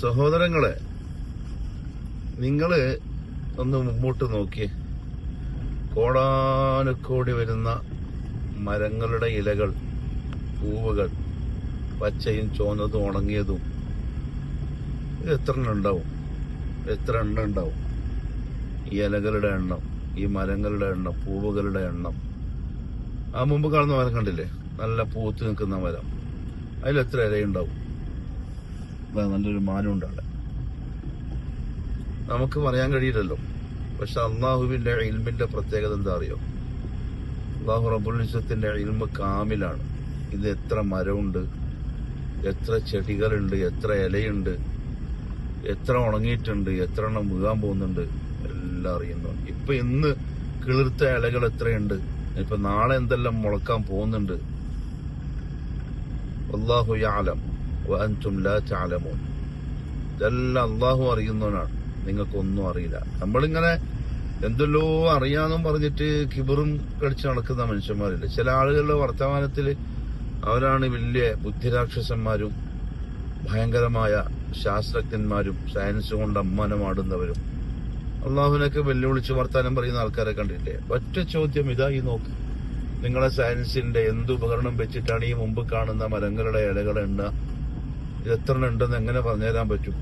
സഹോദരങ്ങളെ, നിങ്ങള് ഒന്ന് മുമ്പോട്ട് നോക്കിയേ. കോടാനുകോടി വരുന്ന മരങ്ങളുടെ ഇലകൾ, പൂവുകൾ, പച്ചയും ചുവന്നതും ഉണങ്ങിയതും, ഇത് എത്ര എണ്ണം ഉണ്ടാവും? എത്ര എണ്ണം ഉണ്ടാവും? ഈ ഇലകളുടെ എണ്ണം, ഈ മരങ്ങളുടെ എണ്ണം, പൂവുകളുടെ എണ്ണം. ആ മുമ്പ് കാണുന്ന മരം കണ്ടില്ലേ? നല്ല പൂത്ത് നിൽക്കുന്ന മരം. അതിലെത്ര ഇലയുണ്ടാവും? നല്ലൊരു മാനമുണ്ട് അവിടെ. നമുക്ക് പറയാൻ കഴിയില്ലല്ലോ. പക്ഷെ അള്ളാഹുവിന്റെ ഇൽമിന്റെ പ്രത്യേകത എന്താ അറിയോ? അള്ളാഹു റബ്ബുൽ ഇസ്സത്തിന്റെ ഇൽമ് കാമിലാണ്. ഇത് എത്ര മരമുണ്ട്, എത്ര ചെടികളുണ്ട്, എത്ര ഇലയുണ്ട്, എത്ര ഉണങ്ങിയിട്ടുണ്ട്, എത്ര എണ്ണം വീഴാൻ പോകുന്നുണ്ട്, എല്ലാം അറിയുന്നു. ഇപ്പൊ ഇന്ന് കിളിർത്ത ഇലകൾ എത്രയുണ്ട്, ഇപ്പൊ നാളെ എന്തെല്ലാം മുളക്കാൻ പോകുന്നുണ്ട്. അല്ലാഹു യഅലം വഅൻതും ലാ തഅലമൂൻ. ഇതെല്ലാം അള്ളാഹു അറിയുന്നവനാണ്, നിങ്ങൾക്കൊന്നും അറിയില്ല. നമ്മളിങ്ങനെ എന്തെല്ലോ അറിയാന്നും പറഞ്ഞിട്ട് കിബറും കടിച്ച് നടക്കുന്ന മനുഷ്യന്മാരില്ല. ചില ആളുകളുടെ വർത്തമാനത്തിൽ അവരാണ് വലിയ ബുദ്ധിരാക്ഷസന്മാരും ഭയങ്കരമായ ശാസ്ത്രജ്ഞന്മാരും സയൻസ് കൊണ്ട് അമ്മാനമാടുന്നവരും. അള്ളാഹുവിനൊക്കെ വെല്ലുവിളിച്ച് വർത്താനം പറയുന്ന ആൾക്കാരെ കണ്ടില്ലേ? ഒറ്റ ചോദ്യം ഇതാ, ഈ നോക്ക്. നിങ്ങളെ സയൻസിന്റെ എന്ത് ഉപകരണം വെച്ചിട്ടാണ് ഈ മുമ്പ് കാണുന്ന മരങ്ങളുടെ ഇലകൾ എണ്ണുക? ഇത് എത്ര ഉണ്ടെന്ന് എങ്ങനെ പറഞ്ഞുതരാൻ പറ്റും?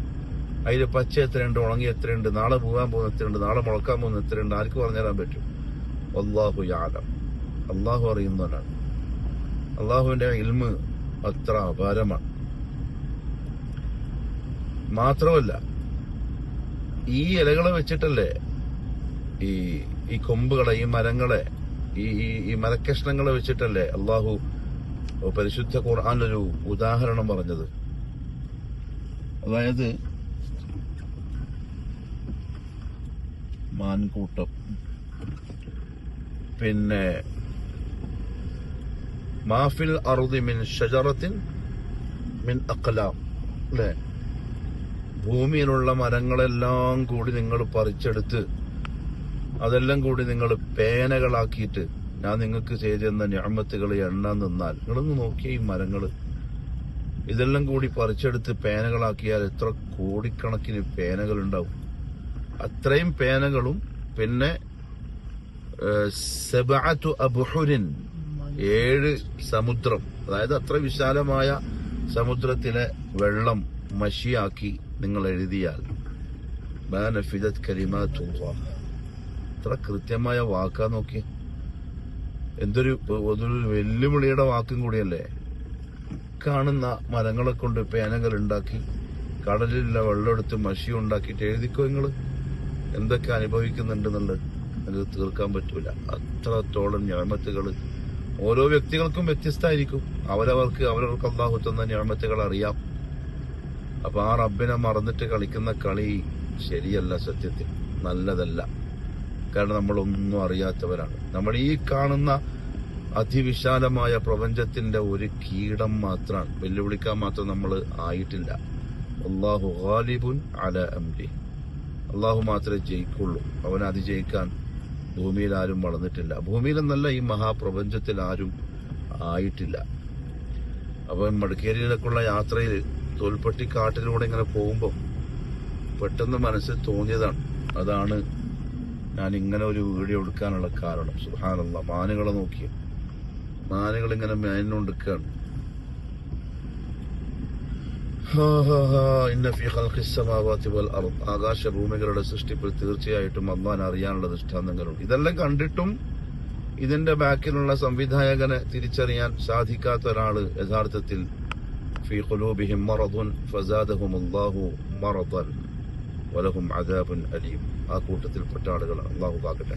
അതിൽ പച്ച എത്രയുണ്ട്, ഉണങ്ങി എത്രയുണ്ട്, നാളെ പോകാൻ പോകുന്ന എത്രയുണ്ട്, നാളെ മുളക്കാൻ പോകുന്ന എത്രയുണ്ട്, ആർക്ക് പറഞ്ഞുതരാൻ പറ്റും? അല്ലാഹു യഅലം. അള്ളാഹു അറിയുന്നവനാണ്. അള്ളാഹുവിന്റെ ഇൽമ് അത്ര അപാരമാണ്. മാത്രമല്ല, ഈ ഇലകളെ വെച്ചിട്ടല്ലേ ഈ കൊമ്പുകളെ, ഈ മരങ്ങളെ, ഈ മരക്കഷ്ണങ്ങളെ വെച്ചിട്ടല്ലേ അള്ളാഹു പരിശുദ്ധ ഖുർആനിലൊരു ഉദാഹരണം പറഞ്ഞത്. അതായത് മാൻകൂട്ടം, പിന്നെ മാഫിൽ അർദി മിൻ ഷജറത്തിൻ മിൻ അഖ്ലാം, അല്ലേ? ഭൂമിയിലുള്ള മരങ്ങളെല്ലാം കൂടി നിങ്ങൾ പറിച്ചെടുത്ത് അതെല്ലാം കൂടി നിങ്ങൾ പേനകളാക്കിയിട്ട് ഞാൻ നിങ്ങൾക്ക് ചെയ്തു തന്ന നിഅമത്തുകൾ എണ്ണാൻ നിന്നാൽ, നിങ്ങളൊന്ന് നോക്കിയ ഈ മരങ്ങൾ, ഇതെല്ലാം കൂടി പറിച്ചെടുത്ത് പേനകളാക്കിയാൽ എത്ര കോടിക്കണക്കിന് പേനകൾ ഉണ്ടാവും. അത്രയും പേനകളും പിന്നെ സബഅതു അബ്ഹുരിൻ, 7 സമുദ്രം, അതായത് അത്ര വിശാലമായ സമുദ്രത്തിലെ വെള്ളം മഷിയാക്കി നിങ്ങൾ എഴുതിയാൽ മാ നഫിദത് കലിമാതുല്ലാഹ്. എത്ര കൃത്യമായ വാക്കാ നോക്കി. എന്തൊരു വെല്ലുവിളിയുടെ വാക്കും കൂടിയല്ലേ. കാണുന്ന മരങ്ങളെ കൊണ്ട് പേനകൾ ഉണ്ടാക്കി കടലിലുള്ള വെള്ളമെടുത്ത് മഷി ഉണ്ടാക്കിയിട്ട് എഴുതിക്കോ. നിങ്ങൾ എന്തൊക്കെ അനുഭവിക്കുന്നുണ്ടെന്നുള്ളത് അത് തീർക്കാൻ പറ്റൂല. അത്രത്തോളം നിഅമത്തുകൾ ഓരോ വ്യക്തികൾക്കും വ്യത്യസ്തമായിരിക്കും. അവരവർക്ക് അല്ലാഹു തന്ന നിഅമത്തുകൾ അറിയാം. അപ്പൊ ആ റബ്ബിനെ മറന്നിട്ട് കളിക്കുന്ന കളി ശരിയല്ല, സത്യത്തിൽ നല്ലതല്ല. കാരണം നമ്മളൊന്നും അറിയാത്തവരാണ്. നമ്മൾ ഈ കാണുന്ന അതിവിശാലമായ പ്രപഞ്ചത്തിന്റെ ഒരു കീടം മാത്രമാണ്. വെല്ലുവിളിക്കാൻ മാത്രം നമ്മൾ ആയിട്ടില്ല. അല്ലാഹു ഗാലിബുൻ അലാ അംരി. അള്ളാഹു മാത്രമേ ജയിക്കുള്ളൂ. അവനെ അതിജയിക്കാൻ ഭൂമിയിൽ ആരും വളർന്നിട്ടില്ല. ഭൂമിയിലെന്നല്ല, ഈ മഹാപ്രപഞ്ചത്തിൽ ആരും ആയിട്ടില്ല. അപ്പൊ മടിക്കേരിയിലേക്കുള്ള യാത്രയിൽ തോൽപ്പെട്ടി കാട്ടിലൂടെ ഇങ്ങനെ പോകുമ്പോൾ പെട്ടെന്ന് മനസ്സിൽ തോന്നിയതാണ്. അതാണ് ഞാൻ ഇങ്ങനെ ഒരു വീഡിയോ എടുക്കാനുള്ള കാരണം. സുബ്ഹാനല്ലാഹ്, മാനുകളെ നോക്കി, മാനുകൾ ഇങ്ങനെ മേനോണ്ടിരിക്കുകയാണ്. ഇന്ന ഫീ ഖൽഖിസ് സമാവാതി വൽ അർദ്, ആകാശഭൂമികളുടെ സൃഷ്ടിപ്പിൽ തീർച്ചയായിട്ടും അല്ലാഹുവിനെ അറിയാനുള്ള ദൃഷ്ടാന്തങ്ങളുണ്ട്. ഇതെല്ലാം കണ്ടിട്ടും ഇതിന്റെ ബാക്കിലുള്ള സംവിധായകനെ തിരിച്ചറിയാൻ സാധിക്കാത്ത ഒരാള് യഥാർത്ഥത്തിൽ ഫീ ഖുലൂബിഹിം മറദുൻ ഫസാദഹുമുല്ലാഹു മറദൻ വലഹും അദാബുൻ അലീം. ആ കൂട്ടത്തിൽപ്പെട്ട ആളുകളാണ്. അല്ലാഹു കാക്കട്ടെ.